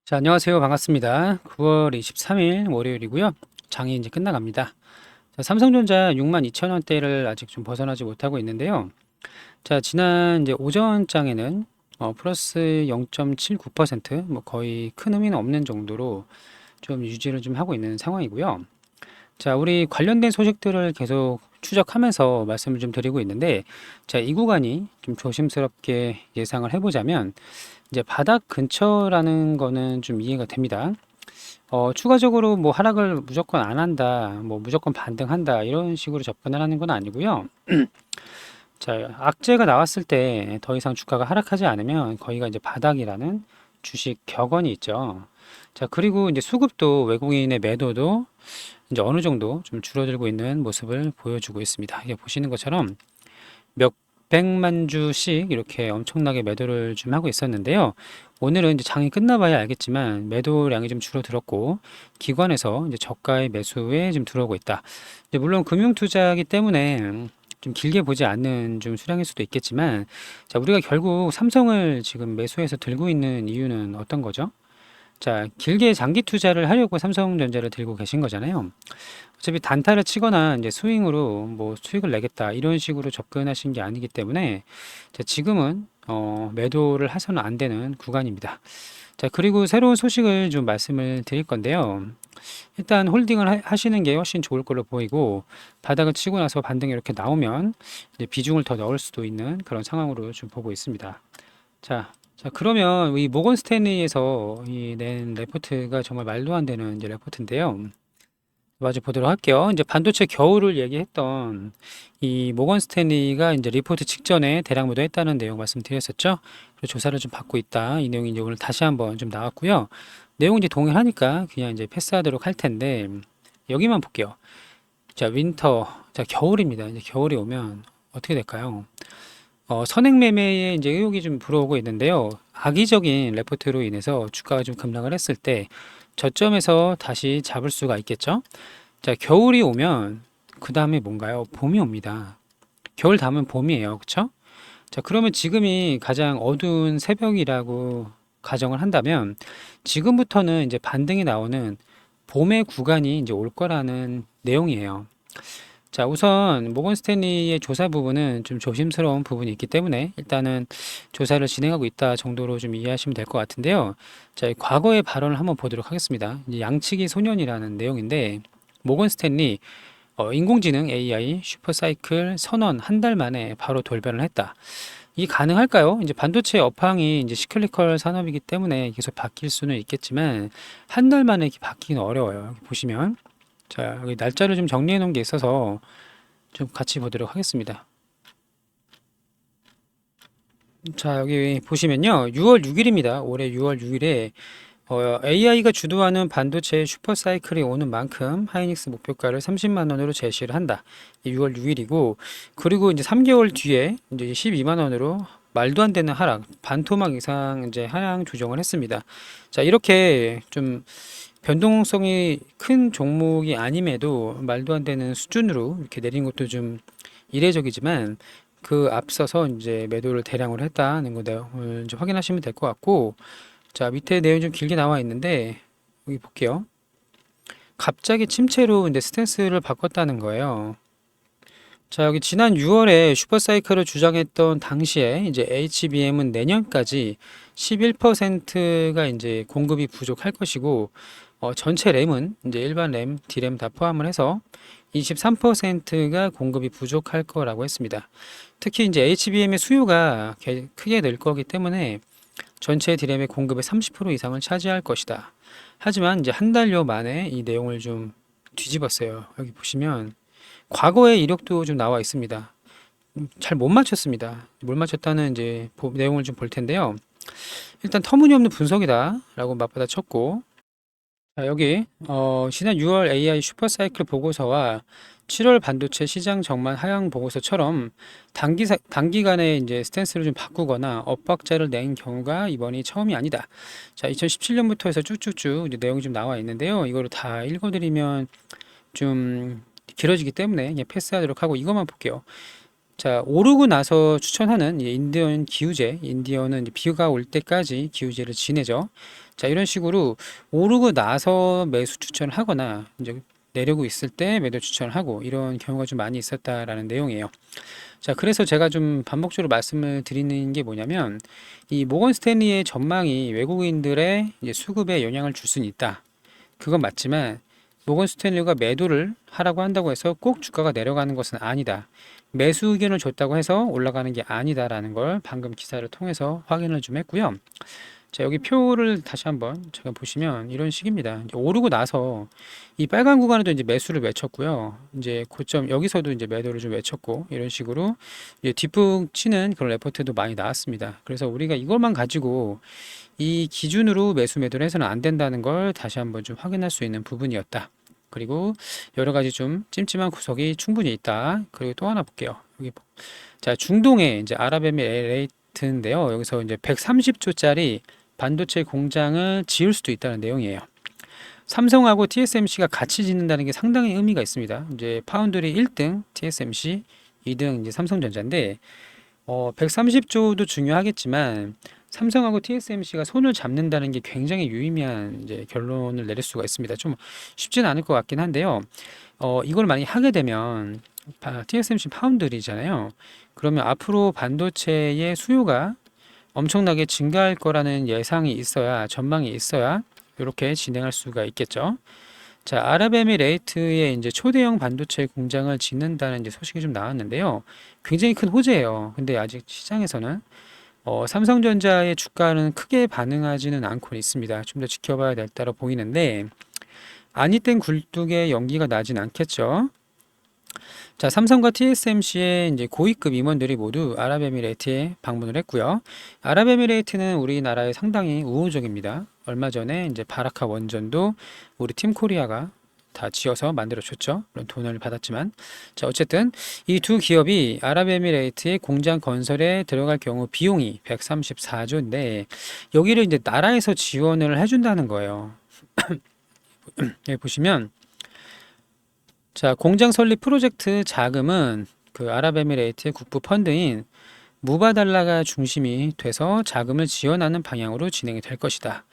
자, 안녕하세요. 반갑습니다. 9월 23일 월요일이고요. 장이 이제 끝나갑니다. 자, 삼성전자 62,000원대를 아직 좀 벗어나지 못하고 있는데요. 자, 지난 이제 오전 장에는 플러스 0.79%, 뭐 거의 큰 의미는 없는 정도로 좀 유지를 좀 하고 있는 상황이고요. 자, 우리 관련된 소식들을 계속 추적하면서 말씀을 좀 드리고 있는데, 자, 이 구간이 좀 조심스럽게 예상을 해보자면, 이제 바닥 근처라는 거는 좀 이해가 됩니다. 추가적으로 뭐 하락을 무조건 안 한다, 뭐 무조건 반등한다, 이런 식으로 접근을 하는 건 아니고요. 자, 악재가 나왔을 때 더 이상 주가가 하락하지 않으면 거기가 이제 바닥이라는 주식 격언이 있죠. 자, 그리고 이제 수급도 외국인의 매도도 이제 어느 정도 좀 줄어들고 있는 모습을 보여주고 있습니다. 이게 보시는 것처럼 몇 백만 주씩 이렇게 엄청나게 매도를 좀 하고 있었는데요. 오늘은 이제 장이 끝나봐야 알겠지만 매도량이 좀 줄어들었고 기관에서 이제 저가의 매수에 좀 들어오고 있다. 이제 물론 금융투자이기 때문에 좀 길게 보지 않는 좀 수량일 수도 있겠지만 자, 우리가 결국 삼성을 지금 매수해서 들고 있는 이유는 어떤 거죠? 자, 길게 장기 투자를 하려고 삼성전자를 들고 계신 거잖아요. 어차피 단타를 치거나 이제 스윙으로 뭐 수익을 내겠다 이런 식으로 접근하신 게 아니기 때문에 자, 지금은 매도를 해서는 안 되는 구간입니다. 자, 그리고 새로운 소식을 좀 말씀을 드릴 건데요. 일단 홀딩을 하시는 게 훨씬 좋을 걸로 보이고 바닥을 치고 나서 반등이 이렇게 나오면 이제 비중을 더 넣을 수도 있는 그런 상황으로 좀 보고 있습니다. 자, 그러면 이 모건 스탠리에서 이 낸 레포트가 정말 말도 안 되는 이제 레포트인데요. 마저 보도록 할게요. 이제 반도체 겨울을 얘기했던 이 모건 스탠리가 이제 리포트 직전에 대량 매도했다는 내용 말씀드렸었죠. 그리고 조사를 좀 받고 있다. 이 내용이 이제 오늘 다시 한번 좀 나왔고요. 내용이 이제 동일하니까 그냥 이제 패스하도록 할 텐데 여기만 볼게요. 자, 윈터. 자, 겨울입니다. 이제 겨울이 오면 어떻게 될까요? 선행 매매에 이제 의혹이 좀 불어오고 있는데요. 악의적인 레포트로 인해서 주가가 좀 급락을 했을 때 저점에서 다시 잡을 수가 있겠죠. 자, 겨울이 오면 그 다음에 뭔가요? 봄이 옵니다. 겨울 다음은 봄이에요. 그쵸? 자, 그러면 지금이 가장 어두운 새벽이라고 가정을 한다면 지금부터는 이제 반등이 나오는 봄의 구간이 이제 올 거라는 내용이에요. 자, 우선 모건 스탠리의 조사 부분은 좀 조심스러운 부분이 있기 때문에 일단은 조사를 진행하고 있다 정도로 좀 이해하시면 될 것 같은데요. 자, 과거의 발언을 한번 보도록 하겠습니다. 이제 양치기 소년이라는 내용인데 모건 스탠리 인공지능 AI 슈퍼사이클 선언 한 달 만에 바로 돌변을 했다. 이게 가능할까요? 이제 반도체 업황이 이제 시클리컬 산업이기 때문에 계속 바뀔 수는 있겠지만 한 달 만에 이렇게 바뀌기는 어려워요. 여기 보시면 자, 여기 날짜를 좀 정리해 놓은 게 있어서 좀 같이 보도록 하겠습니다. 자, 여기 보시면요. 6월 6일입니다. 올해 6월 6일에 AI가 주도하는 반도체 슈퍼사이클이 오는 만큼 하이닉스 목표가를 30만 원으로 제시를 한다. 6월 6일이고 그리고 이제 3개월 뒤에 이제 12만 원으로 말도 안 되는 하락, 반토막 이상 이제 하향 조정을 했습니다. 자, 이렇게 좀 변동성이 큰 종목이 아님에도 말도 안 되는 수준으로 이렇게 내린 것도 좀 이례적이지만 그 앞서서 이제 매도를 대량으로 했다는 거 내용을 이제 확인하시면 될 것 같고 자, 밑에 내용 좀 길게 나와 있는데 여기 볼게요. 갑자기 침체로 이제 스탠스를 바꿨다는 거예요. 자, 여기 지난 6월에 슈퍼사이클을 주장했던 당시에 이제 HBM은 내년까지 11%가 이제 공급이 부족할 것이고 전체 램은 이제 일반 램, D램 다 포함을 해서 23%가 공급이 부족할 거라고 했습니다. 특히 이제 HBM의 수요가 크게 늘 거기 때문에 전체 D램의 공급의 30% 이상을 차지할 것이다. 하지만 이제 한 달여 만에 이 내용을 좀 뒤집었어요. 여기 보시면 과거의 이력도 좀 나와 있습니다. 잘 못 맞췄습니다. 못 맞췄다는 이제 내용을 좀 볼 텐데요. 일단 터무니없는 분석이다라고 맞받아 쳤고 자, 여기 지난 6월 AI 슈퍼사이클 보고서와 7월 반도체 시장 전망 하향 보고서처럼 단기간에 이제 스탠스를 좀 바꾸거나 엇박자를 낸 경우가 이번이 처음이 아니다. 자, 2017년부터 해서 쭉쭉쭉 이제 내용이 좀 나와 있는데요. 이거를 다 읽어드리면 좀 길어지기 때문에 그냥 패스하도록 하고 이것만 볼게요. 자, 오르고 나서 추천하는 인디언 기우제, 인디언은 이제 비가 올 때까지 기우제를 지내죠. 자, 이런 식으로 오르고 나서 매수 추천을 하거나 이제 내려고 있을 때 매도 추천을 하고 이런 경우가 좀 많이 있었다라는 내용이에요. 자, 그래서 제가 좀 반복적으로 말씀을 드리는 게 뭐냐면 이 모건 스탠리의 전망이 외국인들의 이제 수급에 영향을 줄 수는 있다. 그건 맞지만 모건 스탠리가 매도를 하라고 한다고 해서 꼭 주가가 내려가는 것은 아니다. 매수 의견을 줬다고 해서 올라가는 게 아니다라는 걸 방금 기사를 통해서 확인을 좀 했고요. 자, 여기 표를 다시 한번 제가 보시면 이런 식입니다. 이제 오르고 나서 이 빨간 구간에도 이제 매수를 외쳤고요. 이제 고점 여기서도 이제 매도를 좀 외쳤고 이런 식으로 이제 뒷북 치는 그런 레포트도 많이 나왔습니다. 그래서 우리가 이것만 가지고 이 기준으로 매수 매도를 해서는 안 된다는 걸 다시 한번 좀 확인할 수 있는 부분이었다. 그리고 여러 가지 좀 찜찜한 구석이 충분히 있다. 그리고 또 하나 볼게요. 여기 자, 중동의 이제 아랍에미레이트인데요. 여기서 이제 130조짜리 반도체 공장을 지을 수도 있다는 내용이에요. 삼성하고 TSMC가 같이 짓는다는 게 상당히 의미가 있습니다. 이제 파운드리 1등 TSMC, 2등 이제 삼성전자인데 130조도 중요하겠지만 삼성하고 TSMC가 손을 잡는다는 게 굉장히 유의미한 이제 결론을 내릴 수가 있습니다. 좀 쉽지는 않을 것 같긴 한데요. 이걸 만약에 하게 되면 TSMC 파운드리잖아요. 그러면 앞으로 반도체의 수요가 엄청나게 증가할 거라는 예상이 있어야, 전망이 있어야 이렇게 진행할 수가 있겠죠. 자, 아랍에미레이트에 이제 초대형 반도체 공장을 짓는다는 이제 소식이 좀 나왔는데요. 굉장히 큰 호재예요. 근데 아직 시장에서는 삼성전자의 주가는 크게 반응하지는 않고 있습니다. 좀 더 지켜봐야 될 따라 보이는데 아니 땐 굴뚝에 연기가 나진 않겠죠. 자, 삼성과 TSMC의 이제 고위급 임원들이 모두 아랍에미레이트에 방문을 했고요. 아랍에미레이트는 우리나라에 상당히 우호적입니다. 얼마 전에 이제 바라카 원전도 우리 팀코리아가 다 지어서 만들어 줬죠. 물론 돈을 받았지만. 자, 어쨌든 이 두 기업이 아랍에미레이트의 공장 건설에 들어갈 경우 비용이 134조인데 여기를 이제 나라에서 지원을 해준다는 거예요. 여기 보시면 자, 공장 설립 프로젝트 자금은 그 아랍에미레이트의 국부 펀드인 무바달라가 중심이 돼서 자금을 지원하는 방향으로 진행이 될 것이다.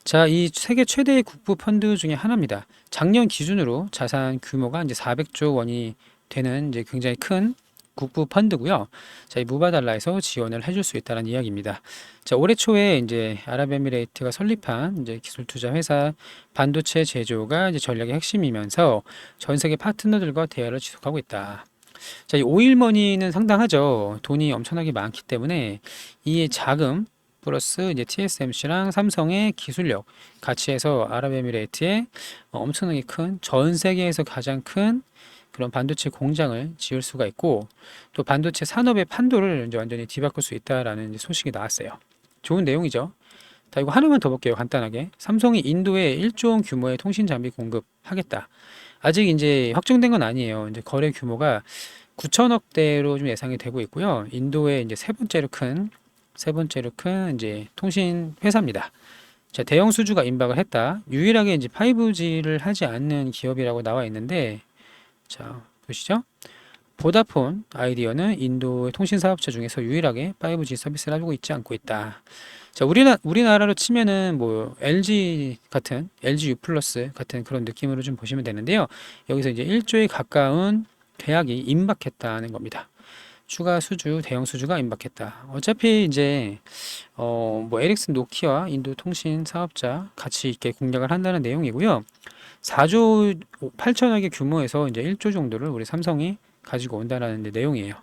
자, 이 세계 최대의 국부 펀드 중에 하나입니다. 작년 기준으로 자산 규모가 이제 400조 원이 되는 이제 굉장히 큰 국부 펀드고요. 자, 이 무바달라에서 지원을 해줄 수 있다는 이야기입니다. 자, 올해 초에 이제 아랍에미레이트가 설립한 이제 기술 투자 회사 반도체 제조가 이제 전략의 핵심이면서 전 세계 파트너들과 대화를 지속하고 있다. 자, 이 오일머니는 상당하죠. 돈이 엄청나게 많기 때문에 이 자금 플러스 이제 TSMC랑 삼성의 기술력 같이 해서 아랍에미레이트에 엄청나게 큰 전 세계에서 가장 큰 그런 반도체 공장을 지을 수가 있고 또 반도체 산업의 판도를 이제 완전히 뒤바꿀 수 있다라는 이제 소식이 나왔어요. 좋은 내용이죠. 자, 이거 하나만 더 볼게요. 간단하게. 삼성이 인도에 1조 원 규모의 통신 장비 공급하겠다. 아직 이제 확정된 건 아니에요. 이제 거래 규모가 9천억 대로 좀 예상이 되고 있고요. 인도의 이제 세 번째로 큰 이제 통신 회사입니다. 자, 대형 수주가 임박을 했다. 유일하게 이제 5G를 하지 않는 기업이라고 나와 있는데, 자, 보시죠. 보다폰 아이디어는 인도의 통신 사업자 중에서 유일하게 5G 서비스를 하고 있지 않고 있다. 자, 우리나라로 치면은 뭐 LG 같은 LG U 플러스 같은 그런 느낌으로 좀 보시면 되는데요. 여기서 이제 1조에 가까운 계약이 임박했다는 겁니다. 추가 수주, 대형 수주가 임박했다. 어차피 이제 뭐 에릭슨 노키아 인도 통신 사업자 같이 이렇게 공략을 한다는 내용이고요. 4조 8천억의 규모에서 이제 1조 정도를 우리 삼성이 가지고 온다는 내용이에요.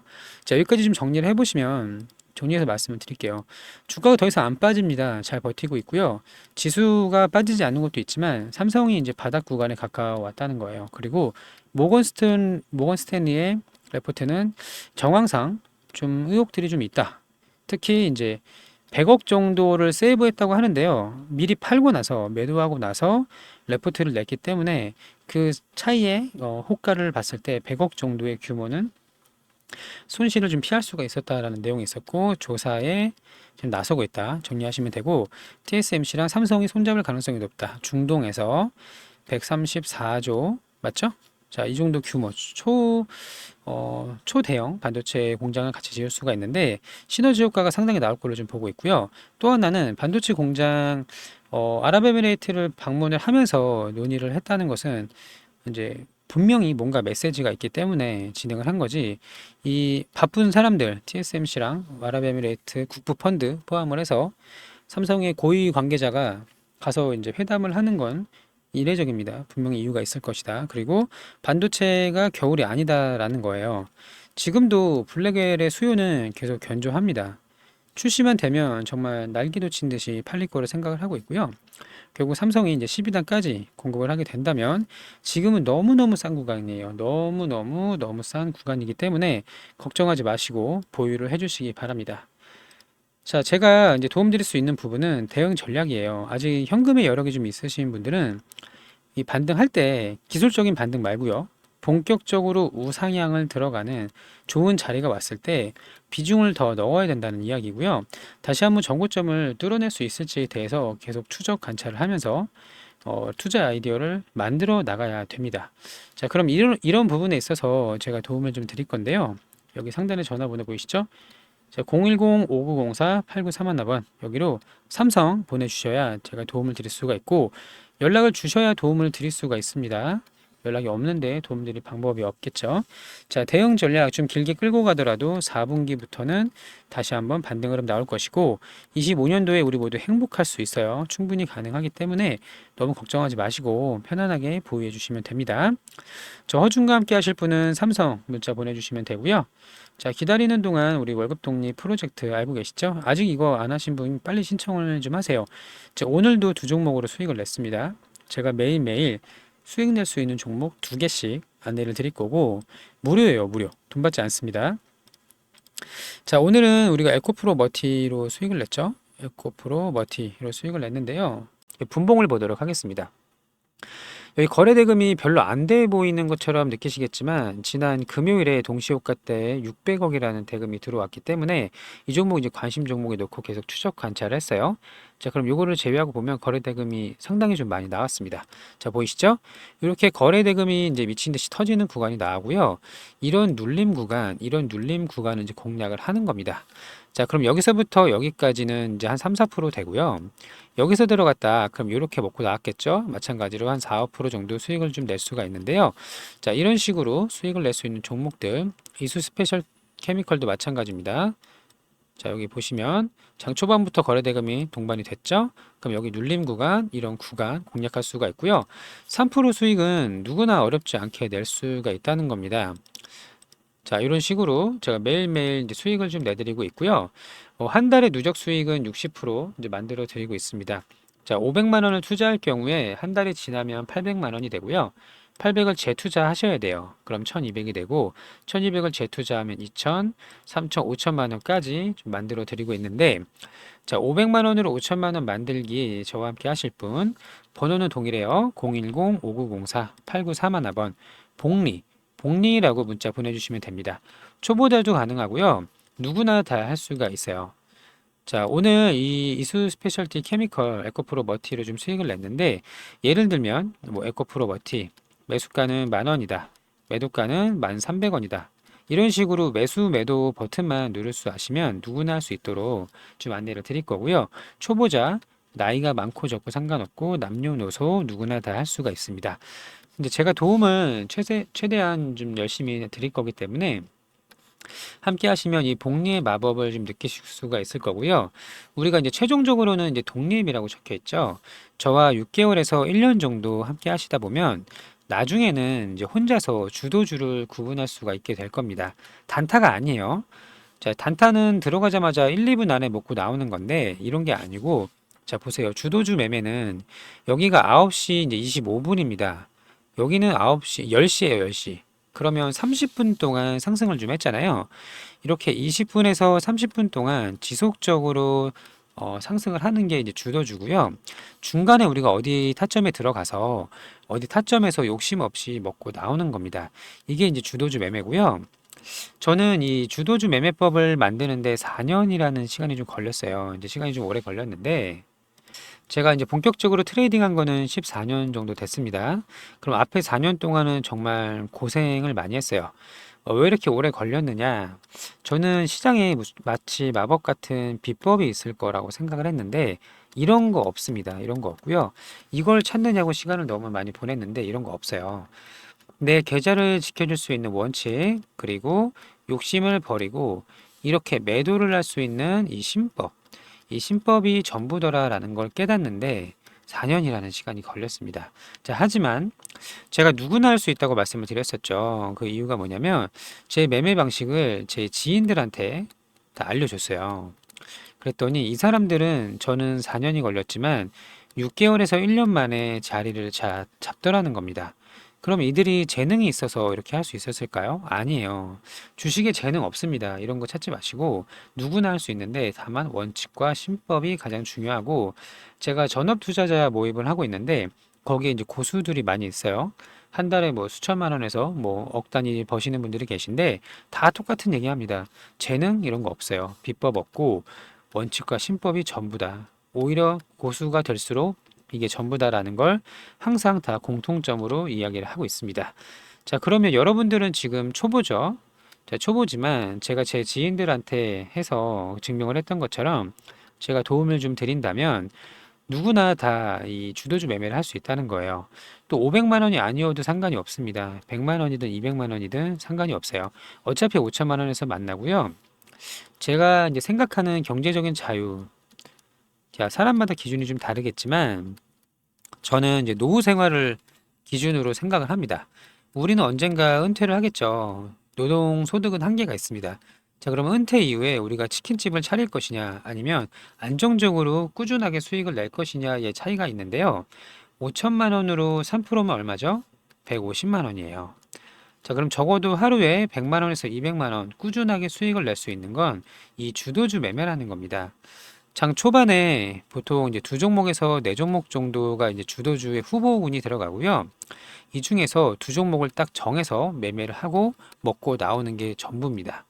자, 여기까지 좀 정리를 해보시면 정리해서 말씀을 드릴게요. 주가가 더 이상 안 빠집니다. 잘 버티고 있고요. 지수가 빠지지 않는 것도 있지만 삼성이 이제 바닥 구간에 가까워왔다는 거예요. 그리고 모건 스탠리의 레포트는 정황상 좀 의혹들이 좀 있다. 특히 이제 100억 정도를 세이브했다고 하는데요. 미리 팔고 나서 매도하고 나서 레포트를 냈기 때문에 그 차이의 호가를 봤을 때 100억 정도의 규모는 손실을 좀 피할 수가 있었다라는 내용이 있었고 조사에 지금 나서고 있다. 정리하시면 되고 TSMC랑 삼성이 손잡을 가능성이 높다. 중동에서 134조 맞죠? 자, 이 정도 규모 초대형 반도체 공장을 같이 지을 수가 있는데 시너지 효과가 상당히 나올 걸로 좀 보고 있고요. 또 하나는 반도체 공장 아랍에미레이트를 방문을 하면서 논의를 했다는 것은 이제 분명히 뭔가 메시지가 있기 때문에 진행을 한 거지. 이 바쁜 사람들, TSMC랑 아랍에미레이트 국부 펀드 포함을 해서 삼성의 고위 관계자가 가서 이제 회담을 하는 건 이례적입니다. 분명히 이유가 있을 것이다. 그리고 반도체가 겨울이 아니다라는 거예요. 지금도 블랙웰의 수요는 계속 견조합니다. 출시만 되면 정말 날개도 친 듯이 팔릴 거를 생각을 하고 있고요. 결국 삼성이 이제 12단까지 공급을 하게 된다면 지금은 너무너무 싼 구간이에요. 너무 싼 구간이기 때문에 걱정하지 마시고 보유를 해주시기 바랍니다. 자, 제가 이제 도움드릴 수 있는 부분은 대응 전략이에요. 아직 현금의 여력이 좀 있으신 분들은 이 반등할 때 기술적인 반등 말고요. 본격적으로 우상향을 들어가는 좋은 자리가 왔을 때 비중을 더 넣어야 된다는 이야기고요. 다시 한번 정고점을 뚫어낼 수 있을지에 대해서 계속 추적 관찰을 하면서 투자 아이디어를 만들어 나가야 됩니다. 자, 그럼 이런 부분에 있어서 제가 도움을 좀 드릴 건데요. 여기 상단에 전화번호 보이시죠? 자, 010-5904-8931번 여기로 삼성 보내주셔야 제가 도움을 드릴 수가 있고 연락을 주셔야 도움을 드릴 수가 있습니다. 연락이 없는데 도움 드릴 방법이 없겠죠. 자, 대응 전략 좀 길게 끌고 가더라도 4분기부터는 다시 한번 반등 흐름 나올 것이고 25년도에 우리 모두 행복할 수 있어요. 충분히 가능하기 때문에 너무 걱정하지 마시고 편안하게 보유해 주시면 됩니다. 저 허준과 함께 하실 분은 삼성 문자 보내주시면 되고요. 자, 기다리는 동안 우리 월급 독립 프로젝트 알고 계시죠? 아직 이거 안 하신 분 빨리 신청을 좀 하세요. 자, 오늘도 두 종목으로 수익을 냈습니다. 제가 매일매일 수익 낼 수 있는 종목 두 개씩 안내를 드릴 거고 무료예요, 무료. 돈 받지 않습니다. 자, 오늘은 우리가 에코프로 머티로 수익을 냈죠? 에코프로 머티로 수익을 냈는데요. 분봉을 보도록 하겠습니다. 여기 거래 대금이 별로 안 돼 보이는 것처럼 느끼시겠지만 지난 금요일에 동시효과 때 600억이라는 대금이 들어왔기 때문에 이 종목 이제 관심 종목에 놓고 계속 추적 관찰을 했어요. 자, 그럼 요거를 제외하고 보면 거래 대금이 상당히 좀 많이 나왔습니다. 자, 보이시죠? 이렇게 거래 대금이 이제 미친 듯이 터지는 구간이 나오고요. 이런 눌림 구간을 이제 공략을 하는 겁니다. 자, 그럼 여기서부터 여기까지는 이제 한 3, 4% 되고요. 여기서 들어갔다. 그럼 이렇게 먹고 나왔겠죠? 마찬가지로 한 4, 5% 정도 수익을 좀 낼 수가 있는데요. 자, 이런 식으로 수익을 낼 수 있는 종목들, 이수 스페셜 케미컬도 마찬가지입니다. 자, 여기 보시면 장 초반부터 거래 대금이 동반이 됐죠? 그럼 여기 눌림 구간, 이런 구간 공략할 수가 있고요. 3% 수익은 누구나 어렵지 않게 낼 수가 있다는 겁니다. 자, 이런 식으로 제가 매일매일 이제 수익을 좀 내드리고 있고요. 한 달에 누적 수익은 60% 이제 만들어 드리고 있습니다. 자, 500만 원을 투자할 경우에 한 달이 지나면 800만 원이 되고요. 800을 재투자하셔야 돼요. 그럼 1200이 되고 1200을 재투자하면 2000, 3000, 5000만 원까지 좀 만들어 드리고 있는데 자, 500만 원으로 5000만 원 만들기 저와 함께 하실 분 번호는 동일해요. 010-5904-8941번 복리라고 문자 보내주시면 됩니다. 초보자도 가능하고요. 누구나 다 할 수가 있어요. 자, 오늘 이 이수 스페셜티 케미컬 에코프로 머티를 좀 수익을 냈는데 예를 들면 뭐 에코프로 머티 매수가는 10,000원이다. 매도가는 1,300원이다. 이런 식으로 매수 매도 버튼만 누를 수 아시면 누구나 할 수 있도록 좀 안내를 드릴 거고요. 초보자 나이가 많고 적고 상관없고 남녀노소 누구나 다 할 수가 있습니다. 근데 제가 도움을 최대한 좀 열심히 드릴 거기 때문에 함께 하시면 이 복리의 마법을 좀 느끼실 수가 있을 거고요. 우리가 이제 최종적으로는 이제 독립이라고 적혀 있죠. 저와 6개월에서 1년 정도 함께 하시다 보면 나중에는 이제 혼자서 주도주를 구분할 수가 있게 될 겁니다. 단타가 아니에요. 자, 단타는 들어가자마자 1, 2분 안에 먹고 나오는 건데 이런 게 아니고 자, 보세요. 주도주 매매는 여기가 9시 이제 25분입니다. 여기는 9시, 10시에요, 10시. 그러면 30분 동안 상승을 좀 했잖아요. 이렇게 20분에서 30분 동안 지속적으로 상승을 하는 게 이제 주도주고요. 중간에 우리가 어디 타점에 들어가서 어디 타점에서 욕심 없이 먹고 나오는 겁니다. 이게 이제 주도주 매매고요. 저는 이 주도주 매매법을 만드는데 4년이라는 시간이 좀 걸렸어요. 이제 시간이 좀 오래 걸렸는데 제가 이제 본격적으로 트레이딩한 거는 14년 정도 됐습니다. 그럼 앞에 4년 동안은 정말 고생을 많이 했어요. 왜 이렇게 오래 걸렸느냐? 저는 시장에 마치 마법 같은 비법이 있을 거라고 생각을 했는데 이런 거 없습니다. 이런 거 없고요. 이걸 찾느냐고 시간을 너무 많이 보냈는데 이런 거 없어요. 내 계좌를 지켜줄 수 있는 원칙, 그리고 욕심을 버리고 이렇게 매도를 할 수 있는 이 신법, 이 신법이 전부더라라는 걸 깨닫는데 4년이라는 시간이 걸렸습니다. 자, 하지만 제가 누구나 할 수 있다고 말씀을 드렸었죠. 그 이유가 뭐냐면 제 매매 방식을 제 지인들한테 다 알려줬어요. 그랬더니 이 사람들은 저는 4년이 걸렸지만 6개월에서 1년 만에 자리를 잡더라는 겁니다. 그럼 이들이 재능이 있어서 이렇게 할 수 있었을까요? 아니에요. 주식에 재능 없습니다. 이런 거 찾지 마시고 누구나 할 수 있는데 다만 원칙과 신법이 가장 중요하고, 제가 전업 투자자 모임을 하고 있는데 거기에 이제 고수들이 많이 있어요. 한 달에 뭐 수천만 원에서 뭐 억 단위 버시는 분들이 계신데 다 똑같은 얘기 합니다. 재능 이런 거 없어요. 비법 없고 원칙과 신법이 전부다. 오히려 고수가 될수록 이게 전부다라는 걸 항상 다 공통점으로 이야기를 하고 있습니다. 자, 그러면 여러분들은 지금 초보죠? 자, 초보지만 제가 제 지인들한테 해서 증명을 했던 것처럼 제가 도움을 좀 드린다면 누구나 다 이 주도주 매매를 할 수 있다는 거예요. 또 500만 원이 아니어도 상관이 없습니다. 100만 원이든 200만 원이든 상관이 없어요. 어차피 5천만 원에서 만나고요. 제가 이제 생각하는 경제적인 자유, 자, 사람마다 기준이 좀 다르겠지만 저는 이제 노후 생활을 기준으로 생각을 합니다. 우리는 언젠가 은퇴를 하겠죠. 노동 소득은 한계가 있습니다. 자, 그러면 은퇴 이후에 우리가 치킨집을 차릴 것이냐, 아니면 안정적으로 꾸준하게 수익을 낼 것이냐의 차이가 있는데요. 5천만 원으로 3%면 얼마죠? 150만 원이에요. 자, 그럼 적어도 하루에 100만 원에서 200만 원 꾸준하게 수익을 낼 수 있는 건 이 주도주 매매라는 겁니다. 장 초반에 보통 이제 두 종목에서 네 종목 정도가 이제 주도주의 후보군이 들어가고요. 이 중에서 두 종목을 딱 정해서 매매를 하고 먹고 나오는 게 전부입니다.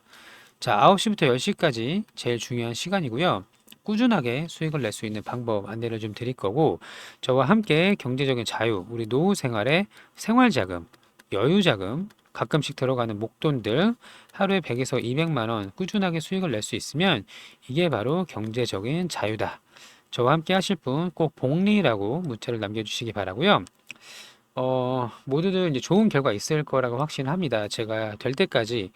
자, 9시부터 10시까지 제일 중요한 시간이고요. 꾸준하게 수익을 낼 수 있는 방법 안내를 좀 드릴 거고, 저와 함께 경제적인 자유, 우리 노후 생활의 생활자금, 여유자금, 가끔씩 들어가는 목돈들 하루에 100에서 200만 원 꾸준하게 수익을 낼 수 있으면 이게 바로 경제적인 자유다. 저와 함께 하실 분 꼭 복리라고 문자를 남겨주시기 바라고요. 모두들 이제 좋은 결과 있을 거라고 확신합니다. 제가 될 때까지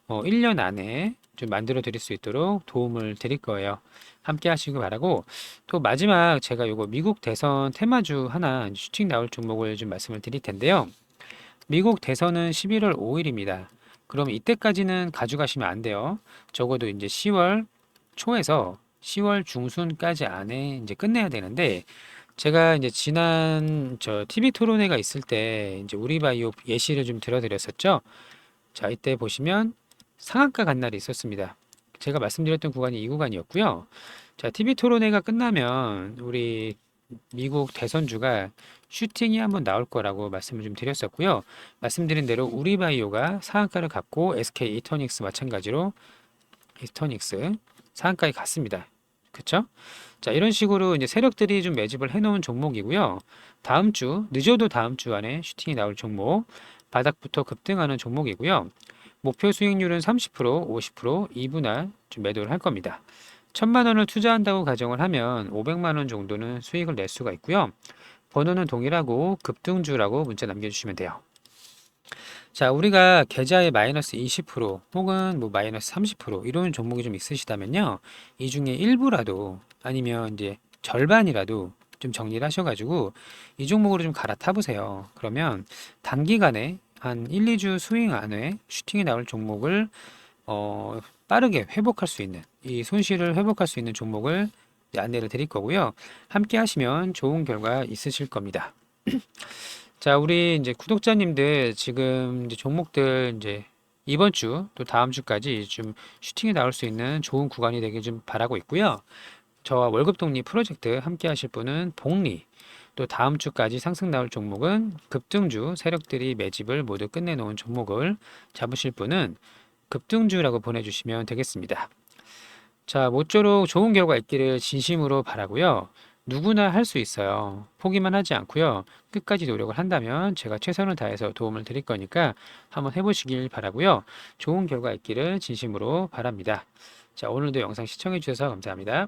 1년 안에 좀 만들어 드릴 수 있도록 도움을 드릴 거예요. 함께 하시기 바라고, 또 마지막 제가 요거 미국 대선 테마주 하나 슈팅 나올 종목을 좀 말씀을 드릴 텐데요. 미국 대선은 11월 5일입니다. 그럼 이때까지는 가져가시면 안 돼요. 적어도 이제 10월 초에서 10월 중순까지 안에 이제 끝내야 되는데, 제가 이제 지난 저 TV 토론회가 있을 때 이제 우리바이오 예시를 좀 들어드렸었죠. 자, 이때 보시면 상한가 간 날이 있었습니다. 제가 말씀드렸던 구간이 이 구간이었고요. 자, TV 토론회가 끝나면 우리 미국 대선주가 슈팅이 한번 나올 거라고 말씀을 좀 드렸었고요. 말씀드린 대로 우리바이오가 상한가를 갖고 SK 이터닉스 마찬가지로 이터닉스 상한가에 갔습니다. 그쵸? 자, 이런 식으로 이제 세력들이 좀 매집을 해놓은 종목이고요. 다음 주, 늦어도 다음 주 안에 슈팅이 나올 종목, 바닥부터 급등하는 종목이고요. 목표 수익률은 30%, 50%, 2분할 좀 매도를 할 겁니다. 1,000만 원을 투자한다고 가정을 하면 500만 원 정도는 수익을 낼 수가 있고요. 번호는 동일하고 급등주라고 문자 남겨주시면 돼요. 자, 우리가 계좌에 마이너스 20% 혹은 뭐 마이너스 30% 이런 종목이 좀 있으시다면요. 이 중에 일부라도 아니면 이제 절반이라도 좀 정리를 하셔가지고 이 종목으로 좀 갈아타 보세요. 그러면 단기간에 한 1, 2주 스윙 안에 슈팅이 나올 종목을 빠르게 회복할 수 있는, 이 손실을 회복할 수 있는 종목을 이제 안내를 드릴 거고요. 함께 하시면 좋은 결과 있으실 겁니다. 자, 우리 이제 구독자님들 지금 이제 종목들 이제 이번 주 또 다음 주까지 좀 슈팅이 나올 수 있는 좋은 구간이 되길 좀 바라고 있고요. 저와 월급 독립 프로젝트 함께 하실 분은 복리, 또 다음 주까지 상승 나올 종목은 급등주 세력들이 매집을 모두 끝내놓은 종목을 잡으실 분은 급등주라고 보내주시면 되겠습니다. 자, 모쪼록 좋은 결과 있기를 진심으로 바라고요. 누구나 할 수 있어요. 포기만 하지 않고요. 끝까지 노력을 한다면 제가 최선을 다해서 도움을 드릴 거니까 한번 해보시길 바라고요. 좋은 결과 있기를 진심으로 바랍니다. 자, 오늘도 영상 시청해 주셔서 감사합니다.